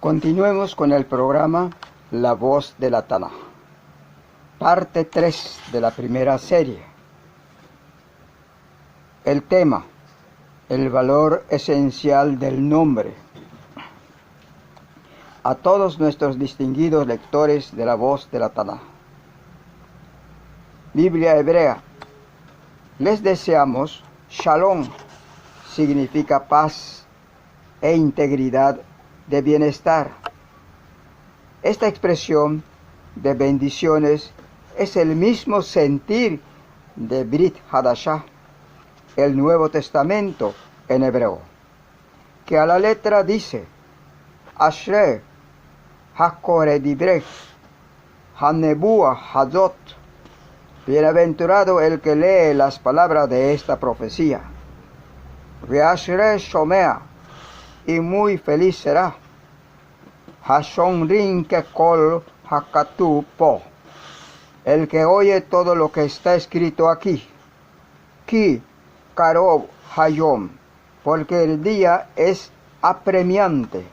Continuemos con el programa La Voz de la Tanaj, parte 3 de la primera serie. El tema, el valor esencial del nombre. A todos nuestros distinguidos lectores de La Voz de la Tanaj, Biblia hebrea, les deseamos Shalom, significa paz e integridad de bienestar. Esta expresión de bendiciones es el mismo sentir de Brit Hadashah, el Nuevo Testamento en hebreo, que a la letra dice: Ashrei hakore dibrech hanebua hazot, bienaventurado el que lee las palabras de esta profecía. Veashrei shomea, y muy feliz será. Hashomrin kekol hakatu po, el que oye todo lo que está escrito aquí. Ki karov hayom, porque el día es apremiante.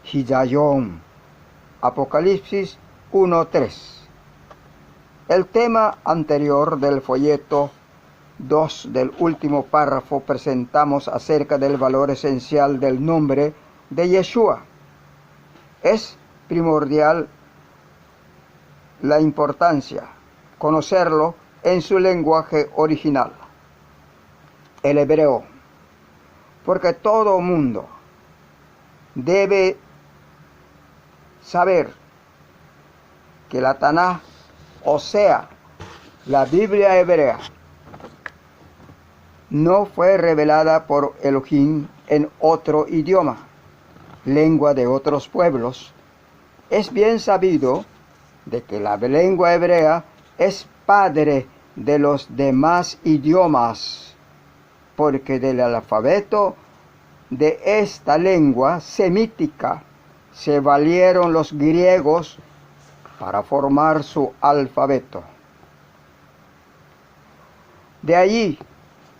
Hiyayom, Apocalipsis 1:3. El tema anterior del folleto 2 del último párrafo presentamos acerca del valor esencial del nombre de Yeshua. Es primordial la importancia conocerlo en su lenguaje original, el hebreo, porque todo mundo debe saber que la Tanaj, o sea, la Biblia hebrea, no fue revelada por Elohim en otro idioma, lengua de otros pueblos. Es bien sabido de que la lengua hebrea es padre de los demás idiomas, porque del alfabeto de esta lengua semítica se valieron los griegos para formar su alfabeto. De allí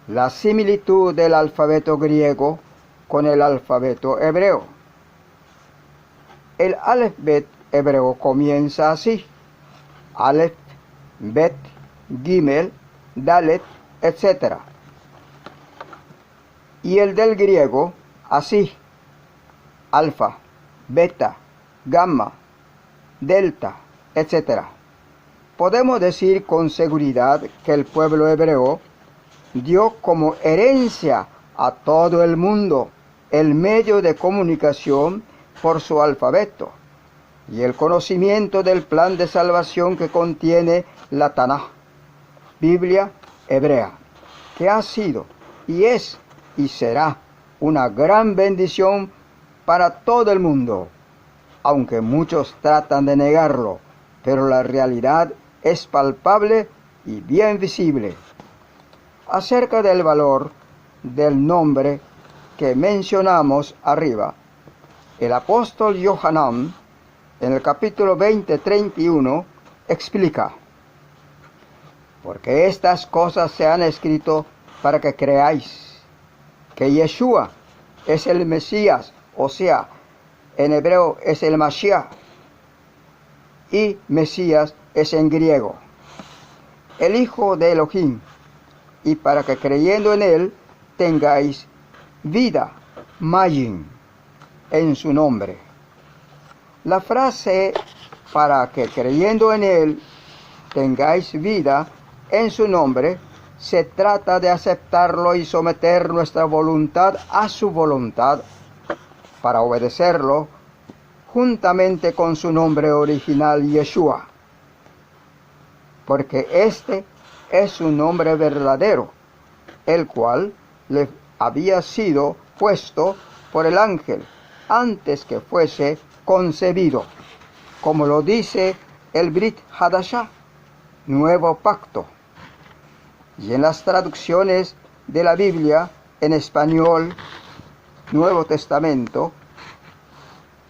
la similitud del alfabeto griego con el alfabeto hebreo. El alefbet hebreo comienza así: Alef, Bet, Gimel, Dalet, etc. Y el del griego así: Alfa, Beta, Gamma, Delta, etc. Podemos decir con seguridad que el pueblo hebreo dio como herencia a todo el mundo el medio de comunicación por su alfabeto y el conocimiento del plan de salvación que contiene la Tanaj, Biblia hebrea, que ha sido y es y será una gran bendición para todo el mundo, aunque muchos tratan de negarlo, pero la realidad es palpable y bien visible. Acerca del valor del nombre que mencionamos arriba, el apóstol Yohanan, en el capítulo 20:31, explica: porque estas cosas se han escrito para que creáis que Yeshua es el Mesías, o sea, en hebreo es el Mashiach, y Mesías es en griego, el Hijo de Elohim, y para que creyendo en él tengáis vida, Mayim, en su nombre. La frase para que creyendo en él tengáis vida en su nombre se trata de aceptarlo y someter nuestra voluntad a su voluntad para obedecerlo juntamente con su nombre original Yeshua, porque este es su nombre verdadero, el cual le había sido puesto por el ángel antes que fuese concebido, como lo dice el Brit Hadashah, Nuevo Pacto. Y en las traducciones de la Biblia en español, Nuevo Testamento,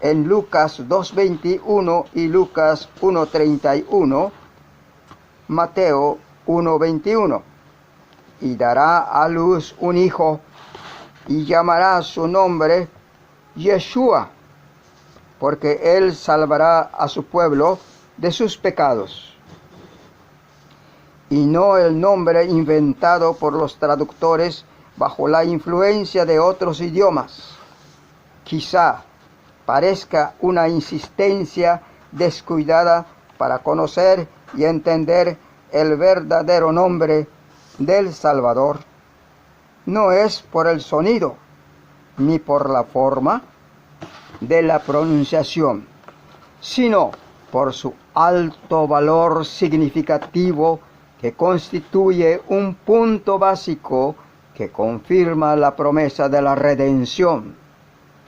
en Lucas 2:21 y Lucas 1:31, Mateo 1:21, y dará a luz un hijo, y llamará su nombre Yeshua, porque Él salvará a su pueblo de sus pecados. Y no el nombre inventado por los traductores bajo la influencia de otros idiomas. Quizá parezca una insistencia descuidada para conocer y entender el verdadero nombre del Salvador. No es por el sonido ni por la forma de la pronunciación, sino por su alto valor significativo que constituye un punto básico que confirma la promesa de la redención,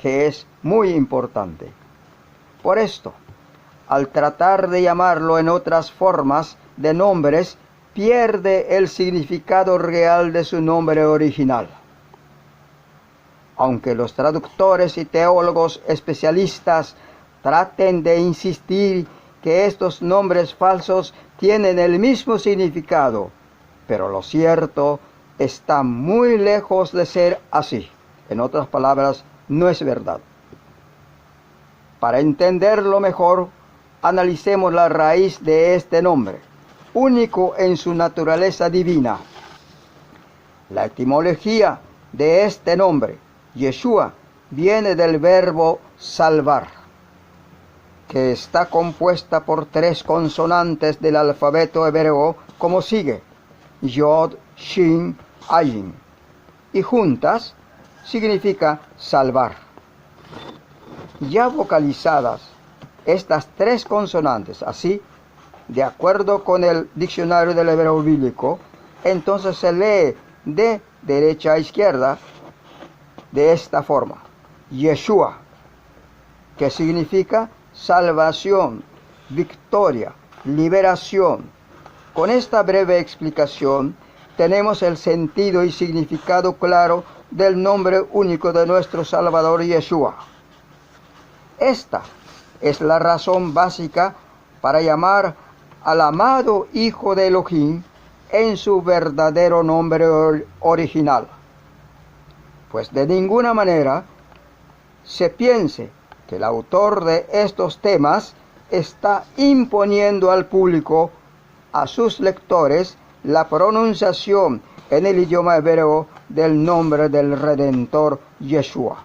que es muy importante. Por esto, al tratar de llamarlo en otras formas de nombres, pierde el significado real de su nombre original. Aunque los traductores y teólogos especialistas traten de insistir que estos nombres falsos tienen el mismo significado, pero lo cierto está muy lejos de ser así. En otras palabras, no es verdad. Para entenderlo mejor, analicemos la raíz de este nombre, único en su naturaleza divina. La etimología de este nombre, Yeshua, viene del verbo salvar, que está compuesta por 3 consonantes del alfabeto hebreo como sigue: Yod, Shin, Ayin, y juntas significa salvar. Ya vocalizadas estas 3 consonantes, así, de acuerdo con el diccionario del hebreo bíblico, entonces se lee de derecha a izquierda de esta forma: Yeshua, que significa salvación, victoria, liberación. Con esta breve explicación tenemos el sentido y significado claro del nombre único de nuestro Salvador Yeshua. Esta es la razón básica para llamar al amado Hijo de Elohim en su verdadero nombre original. Pues de ninguna manera se piense que el autor de estos temas está imponiendo al público, a sus lectores, la pronunciación en el idioma hebreo del nombre del Redentor Yeshua.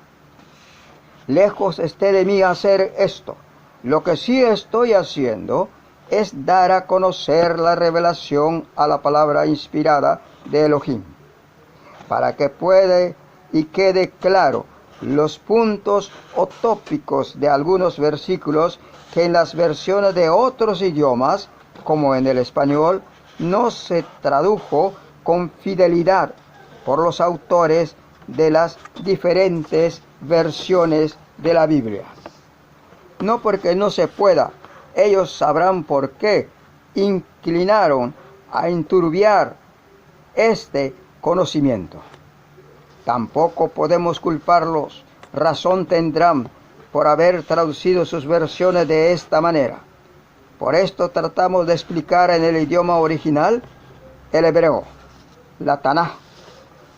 Lejos esté de mí hacer esto. Lo que sí estoy haciendo es dar a conocer la revelación a la palabra inspirada de Elohim, para que pueda y quede claro los puntos o tópicos de algunos versículos que en las versiones de otros idiomas, como en el español, no se tradujo con fidelidad por los autores de las diferentes versiones de la Biblia. No porque no se pueda, ellos sabrán por qué inclinaron a enturbiar este conocimiento. Tampoco podemos culparlos, razón tendrán por haber traducido sus versiones de esta manera. Por esto tratamos de explicar en el idioma original, el hebreo, la Tanaj,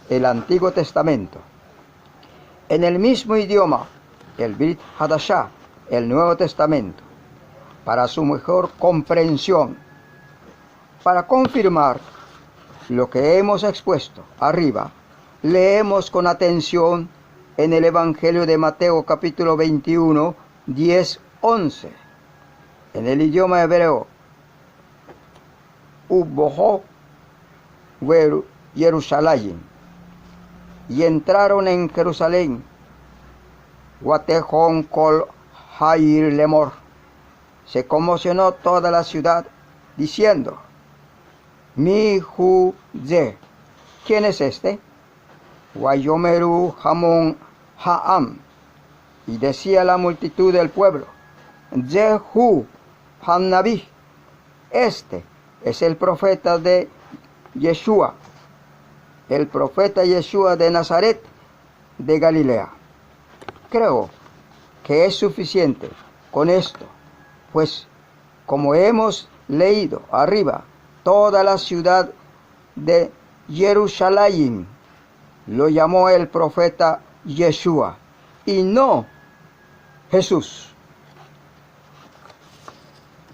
el Antiguo Testamento. En el mismo idioma, el Brit Hadashah, el Nuevo Testamento, para su mejor comprensión. Para confirmar lo que hemos expuesto arriba, leemos con atención en el Evangelio de Mateo capítulo 21, 10, 11. En el idioma hebreo, Uboho Jerusalén, y entraron en Jerusalén, Guatejón Kol Jair Lemor. Se conmocionó toda la ciudad, diciendo: Mi Judze, ¿quién es este? Guayomeru Hamon Haam. Y decía la multitud del pueblo: Jehu Hannabi, este es el profeta de Yeshua, el profeta Yeshua de Nazaret de Galilea. Creo que es suficiente con esto, pues como hemos leído arriba, toda la ciudad de Jerusalén lo llamó el profeta Yeshua y no Jesús.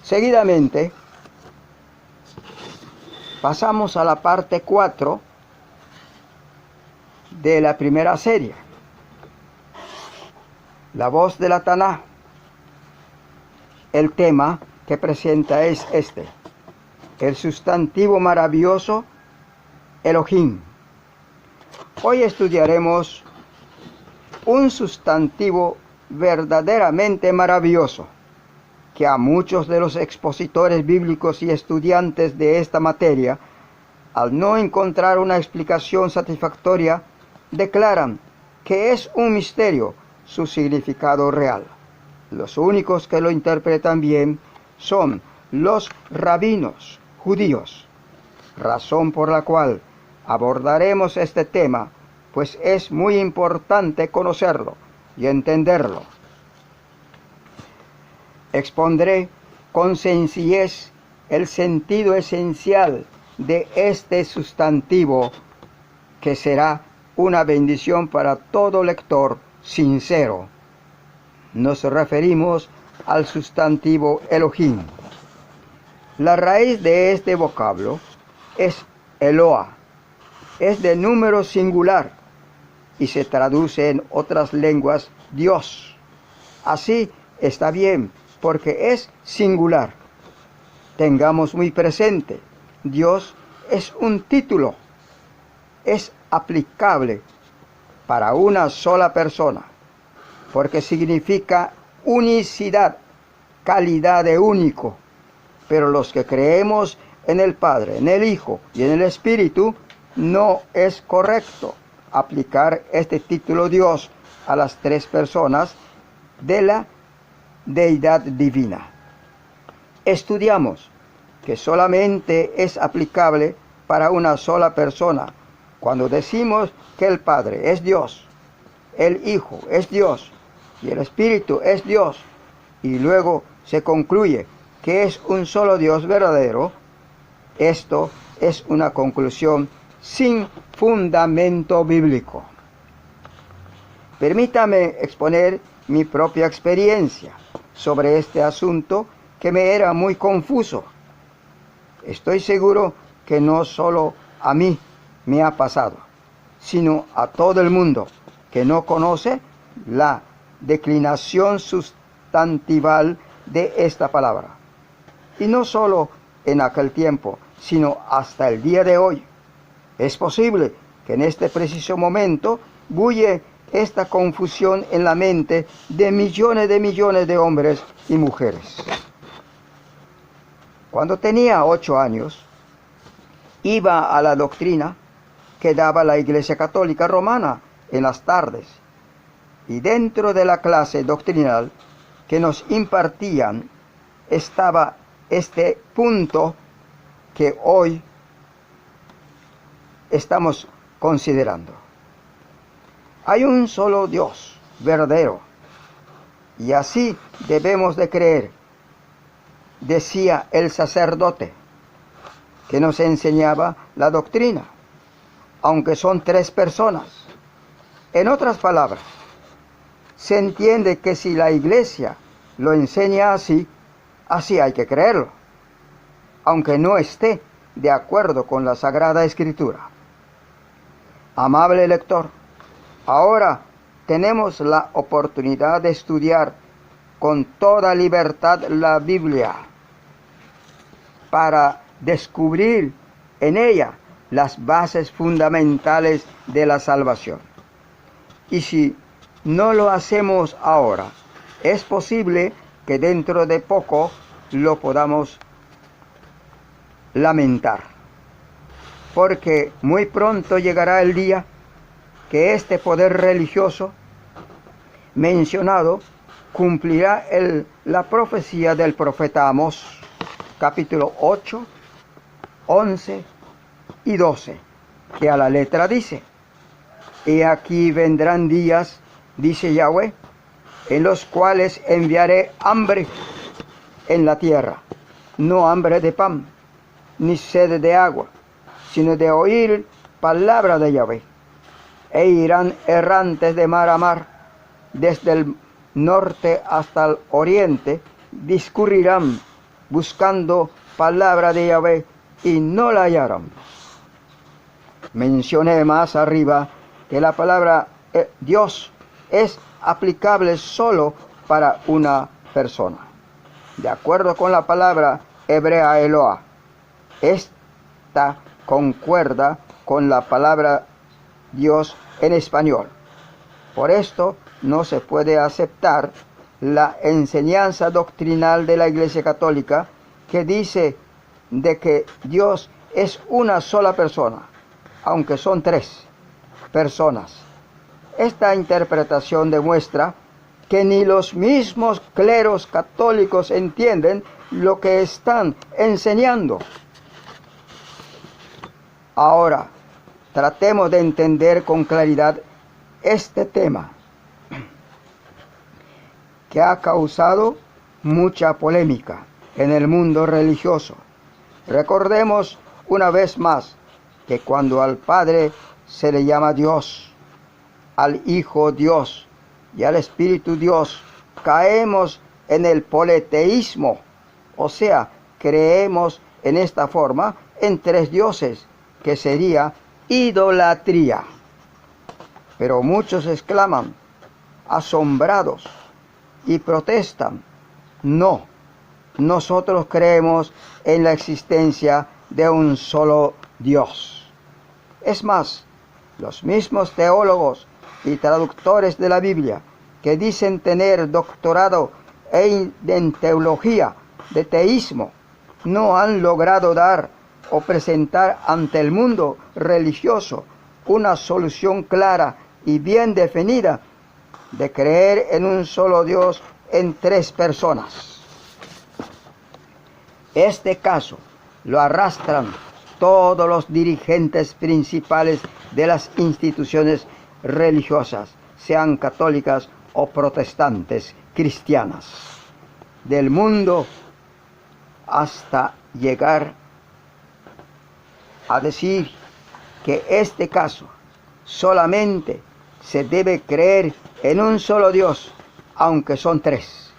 Seguidamente, pasamos a la parte 4 de la primera serie. La voz de la Taná. El tema que presenta es este: el sustantivo maravilloso Elohim. Hoy estudiaremos un sustantivo verdaderamente maravilloso que a muchos de los expositores bíblicos y estudiantes de esta materia, al no encontrar una explicación satisfactoria, declaran que es un misterio su significado real. Los únicos que lo interpretan bien son los rabinos judíos, razón por la cual abordaremos este tema, pues es muy importante conocerlo y entenderlo. Expondré con sencillez el sentido esencial de este sustantivo, que será una bendición para todo lector sincero. Nos referimos al sustantivo Elohim. La raíz de este vocablo es Eloah. Es de número singular y se traduce en otras lenguas Dios. Así está bien, porque es singular. Tengamos muy presente, Dios es un título, es aplicable para una sola persona, porque significa unicidad, calidad de único. Pero los que creemos en el Padre, en el Hijo y en el Espíritu, no es correcto aplicar este título Dios a las tres personas de la deidad divina. Estudiamos que solamente es aplicable para una sola persona cuando decimos que el Padre es Dios, el Hijo es Dios y el Espíritu es Dios, y luego se concluye que es un solo Dios verdadero. Esto es una conclusión sin fundamento bíblico. Permítame exponer mi propia experiencia sobre este asunto, que me era muy confuso. Estoy seguro que no solo a mí me ha pasado, sino a todo el mundo que no conoce la declinación sustantival de esta palabra. Y no solo en aquel tiempo, sino hasta el día de hoy. Es posible que en este preciso momento bulle esta confusión en la mente de millones de hombres y mujeres. Cuando tenía 8 años, iba a la doctrina que daba la Iglesia Católica Romana en las tardes, y dentro de la clase doctrinal que nos impartían estaba este punto que hoy estamos considerando. Hay un solo Dios verdadero, y así debemos de creer, decía el sacerdote que nos enseñaba la doctrina, aunque son 3 personas. En otras palabras, se entiende que si la Iglesia lo enseña así, así hay que creerlo, aunque no esté de acuerdo con la Sagrada Escritura. Amable lector, ahora tenemos la oportunidad de estudiar con toda libertad la Biblia para descubrir en ella las bases fundamentales de la salvación. Y si no lo hacemos ahora, es posible que dentro de poco lo podamos lamentar, porque muy pronto llegará el día que este poder religioso mencionado cumplirá la profecía del profeta Amós, capítulo 8, 11 y 12, que a la letra dice: He aquí vendrán días, dice Yahweh, en los cuales enviaré hambre en la tierra, no hambre de pan, ni sed de agua, sino de oír palabra de Yahweh. E irán errantes de mar a mar, desde el norte hasta el oriente, discurrirán buscando palabra de Yahvé y no la hallaron. Mencioné más arriba que la palabra Dios es aplicable solo para una persona. De acuerdo con la palabra hebrea Eloah, esta concuerda con la palabra Dios en español. Por esto no se puede aceptar la enseñanza doctrinal de la Iglesia Católica que dice de que Dios es una sola persona, aunque son tres personas. Esta interpretación demuestra que ni los mismos cleros católicos entienden lo que están enseñando. Ahora, tratemos de entender con claridad este tema, que ha causado mucha polémica en el mundo religioso. Recordemos una vez más que cuando al Padre se le llama Dios, al Hijo Dios y al Espíritu Dios, caemos en el politeísmo, o sea, creemos en esta forma en tres dioses, que sería idolatría. Pero muchos exclaman, asombrados, y protestan, no, nosotros creemos en la existencia de un solo Dios. Es más, los mismos teólogos y traductores de la Biblia que dicen tener doctorado en teología de teísmo no han logrado dar o presentar ante el mundo religioso una solución clara y bien definida de creer en un solo Dios en tres personas. Este caso lo arrastran todos los dirigentes principales de las instituciones religiosas, sean católicas o protestantes cristianas, del mundo, hasta llegar a decir que este caso solamente se debe creer en un solo Dios, aunque son tres,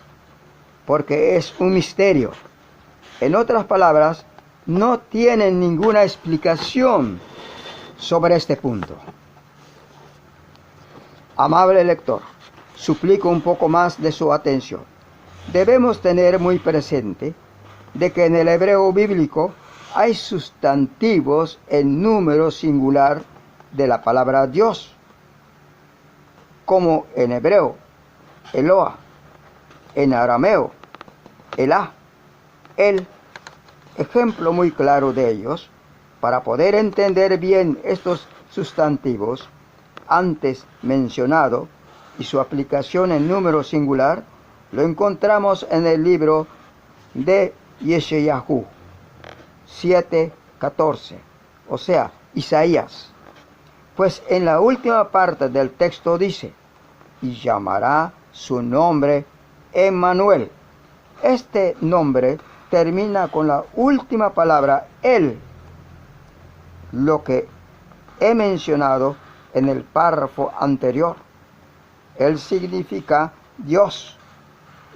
porque es un misterio. En otras palabras, no tienen ninguna explicación sobre este punto. Amable lector, suplico un poco más de su atención. Debemos tener muy presente de que en el hebreo bíblico hay sustantivos en número singular de la palabra Dios, como en hebreo, Eloah, en arameo, Elá, el. Ejemplo muy claro de ellos, para poder entender bien estos sustantivos antes mencionado y su aplicación en número singular, lo encontramos en el libro de Yeshayahu 7:14, o sea, Isaías. Pues en la última parte del texto dice, y llamará su nombre Emmanuel. Este nombre termina con la última palabra, él, lo que he mencionado en el párrafo anterior. Él significa Dios,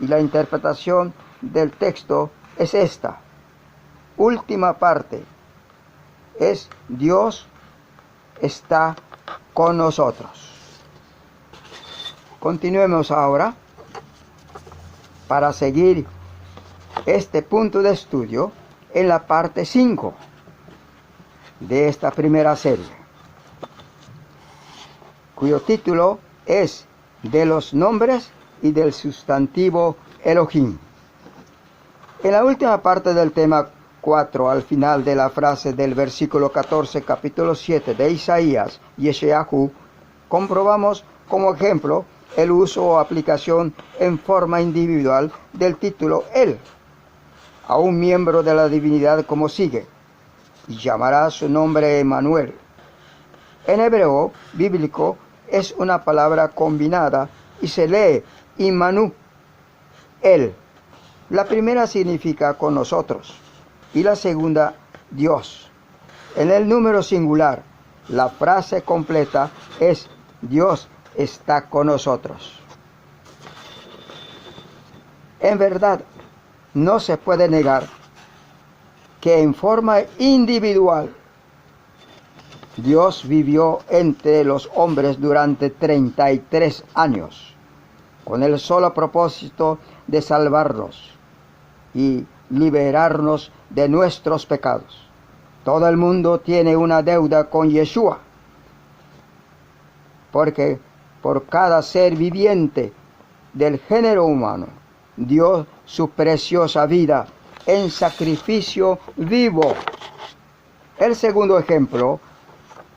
y la interpretación del texto es esta. Última parte es Dios está con nosotros. Continuemos ahora para seguir este punto de estudio en la parte 5 de esta primera serie, cuyo título es de los nombres y del sustantivo Elohim. En la última parte del tema 4, al final de la frase del versículo 14, capítulo 7 de Isaías, Yeshayahu, comprobamos como ejemplo el uso o aplicación en forma individual del título Él a un miembro de la divinidad, como sigue, y llamará su nombre Emmanuel. En hebreo bíblico es una palabra combinada y se lee Immanu, Él. La primera significa con nosotros y la segunda Dios. En el número singular, la frase completa es Dios está con nosotros. En verdad, no se puede negar que en forma individual Dios vivió entre los hombres durante 33 años, con el solo propósito de salvarnos y liberarnos de nuestros pecados. Todo el mundo tiene una deuda con Yeshua, porque por cada ser viviente del género humano dio su preciosa vida en sacrificio vivo. El segundo ejemplo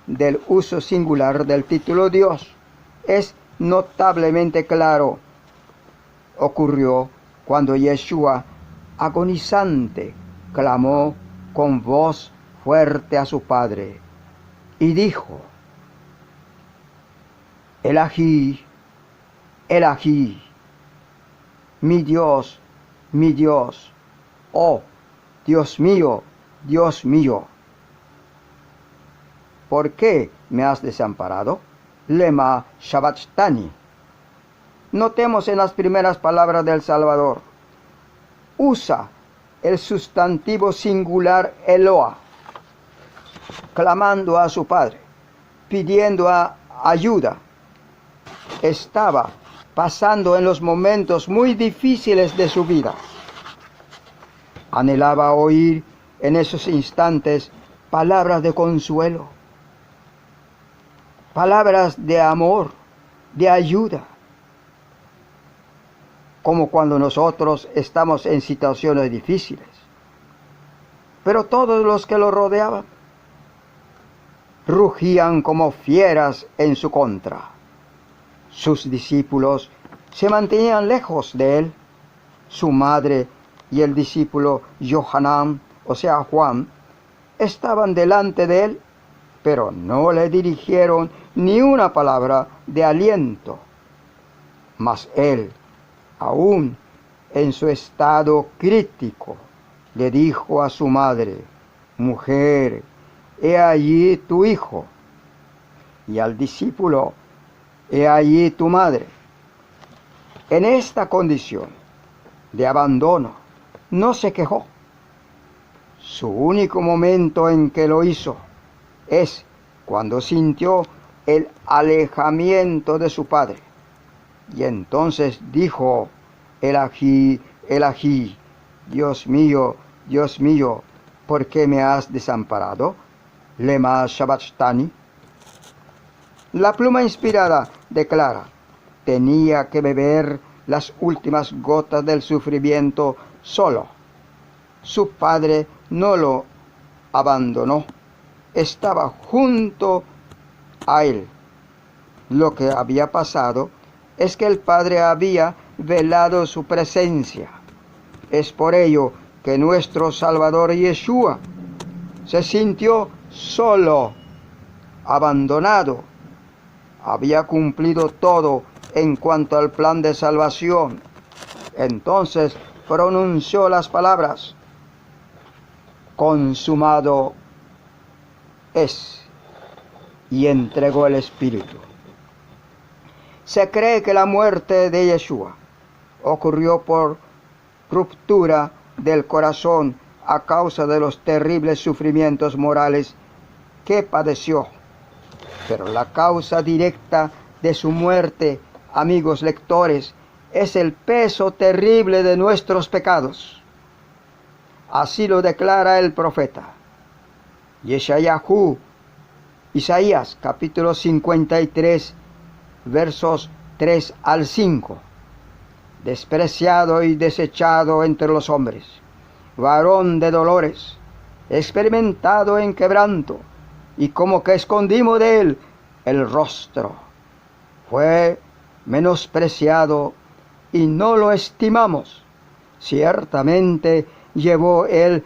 del uso singular del título Dios es notablemente claro. Ocurrió cuando Yeshua, agonizante, clamó con voz fuerte a su Padre y dijo: Elahi, Elahi, mi Dios, oh Dios mío, ¿por qué me has desamparado? Lema sabachthani. Notemos en las primeras palabras del Salvador, usa el sustantivo singular Eloa, clamando a su Padre, pidiendo ayuda. Estaba pasando en los momentos muy difíciles de su vida. Anhelaba oír en esos instantes palabras de consuelo, palabras de amor, de ayuda, como cuando nosotros estamos en situaciones difíciles. Pero todos los que lo rodeaban rugían como fieras en su contra. Sus discípulos se mantenían lejos de él. Su madre y el discípulo Johanán, o sea Juan, estaban delante de él, pero no le dirigieron ni una palabra de aliento. Mas él, aún en su estado crítico, le dijo a su madre: Mujer, he allí tu hijo. Y al discípulo: He allí tu madre. En esta condición de abandono no se quejó. Su único momento en que lo hizo es cuando sintió el alejamiento de su padre. Y entonces dijo: Elahi, Elahi, Dios mío, ¿por qué me has desamparado? Lema sabachthani. La pluma inspirada declara: tenía que beber las últimas gotas del sufrimiento solo. Su padre no lo abandonó, estaba junto a él. Lo que había pasado es que el padre había velado su presencia. Es por ello que nuestro Salvador Yeshua se sintió solo, abandonado. Había cumplido todo en cuanto al plan de salvación. Entonces pronunció las palabras: consumado es, y entregó el Espíritu. Se cree que la muerte de Yeshua ocurrió por ruptura del corazón a causa de los terribles sufrimientos morales que padeció. Pero la causa directa de su muerte, amigos lectores, es el peso terrible de nuestros pecados. Así lo declara el profeta Isaías capítulo 53, versos 3 al 5. Despreciado y desechado entre los hombres, varón de dolores, experimentado en quebranto, y como que escondimos de él el rostro. Fue menospreciado y no lo estimamos. Ciertamente llevó él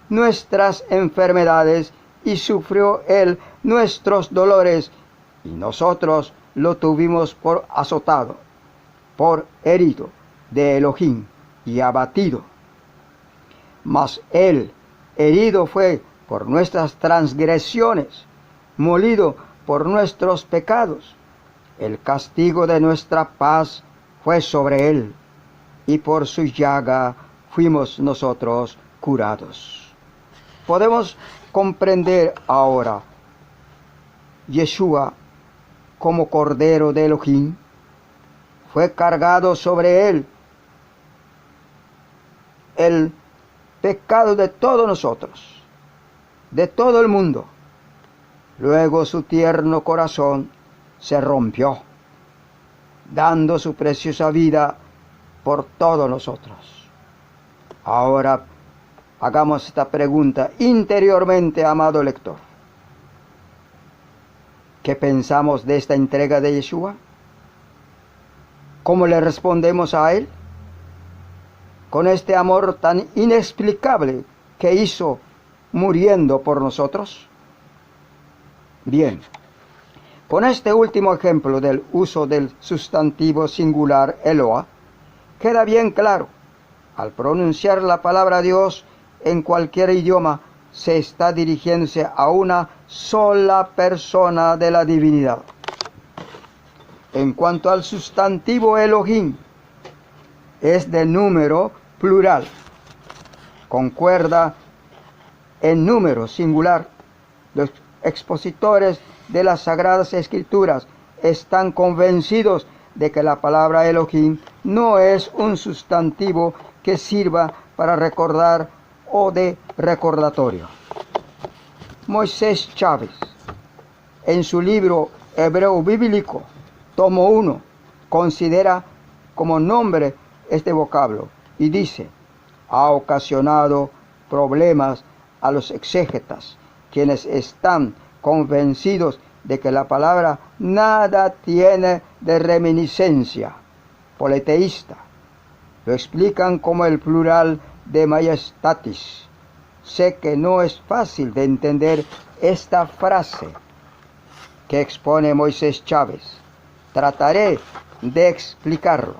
nuestras enfermedades y sufrió él nuestros dolores, y nosotros lo tuvimos por azotado, por herido de Elohim y abatido. Mas él herido fue por nuestras transgresiones, molido por nuestros pecados. El castigo de nuestra paz fue sobre él, y por su llaga fuimos nosotros curados. Podemos comprender ahora Yeshua como Cordero de Elohim. Fue cargado sobre él el pecado de todos nosotros, de todo el mundo. Luego su tierno corazón se rompió, dando su preciosa vida por todos nosotros. Ahora hagamos esta pregunta interiormente, amado lector. ¿Qué pensamos de esta entrega de Yeshua? ¿Cómo le respondemos a él? Con este amor tan inexplicable que hizo muriendo por nosotros. Bien, con este último ejemplo del uso del sustantivo singular Eloah, queda bien claro, al pronunciar la palabra Dios en cualquier idioma, se está dirigiéndose a una sola persona de la divinidad. En cuanto al sustantivo Elohim, es de número plural, concuerda en número singular. Los expositores de las Sagradas Escrituras están convencidos de que la palabra Elohim no es un sustantivo que sirva para recordar o de recordatorio. Moisés Chávez, en su libro Hebreo Bíblico, tomo 1, considera como nombre este vocablo y dice: ha ocasionado problemas a los exégetas, quienes están convencidos de que la palabra nada tiene de reminiscencia politeísta. Lo explican como el plural de majestatis. Sé que no es fácil de entender esta frase que expone Moisés Chávez. Trataré de explicarlo.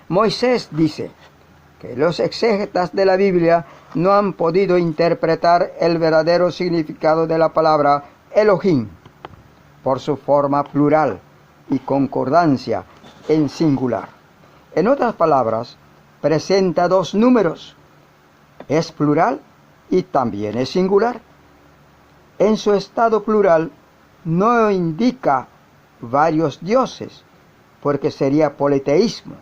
Moisés dice que los exégetas de la Biblia no han podido interpretar el verdadero significado de la palabra Elohim por su forma plural y concordancia en singular. En otras palabras, presenta dos números. Es plural y también es singular. En su estado plural no indica varios dioses, porque sería politeísmo.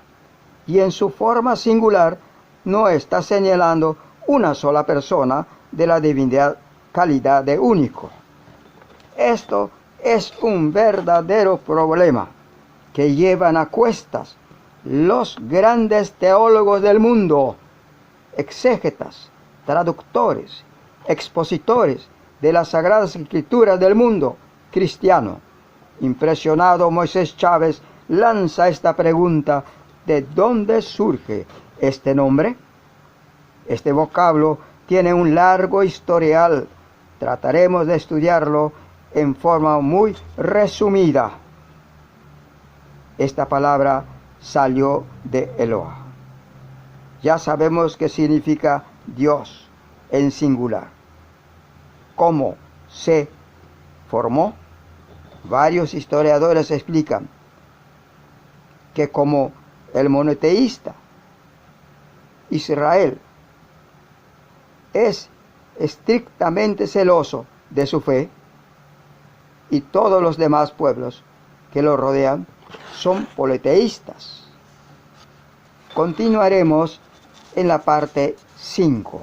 Y en su forma singular no está señalando una sola persona de la divinidad, calidad de único. Esto es un verdadero problema que llevan a cuestas los grandes teólogos del mundo, exégetas, traductores, expositores de las Sagradas Escrituras del mundo cristiano. Impresionado, Moisés Chávez lanza esta pregunta: ¿de dónde surge este nombre? Este vocablo tiene un largo historial. Trataremos de estudiarlo en forma muy resumida. Esta palabra salió de Eloah. Ya sabemos qué significa Dios en singular. ¿Cómo se formó? Varios historiadores explican que como el monoteísta Israel es estrictamente celoso de su fe, y todos los demás pueblos que lo rodean son politeístas. Continuaremos en la parte 5,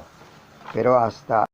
pero hasta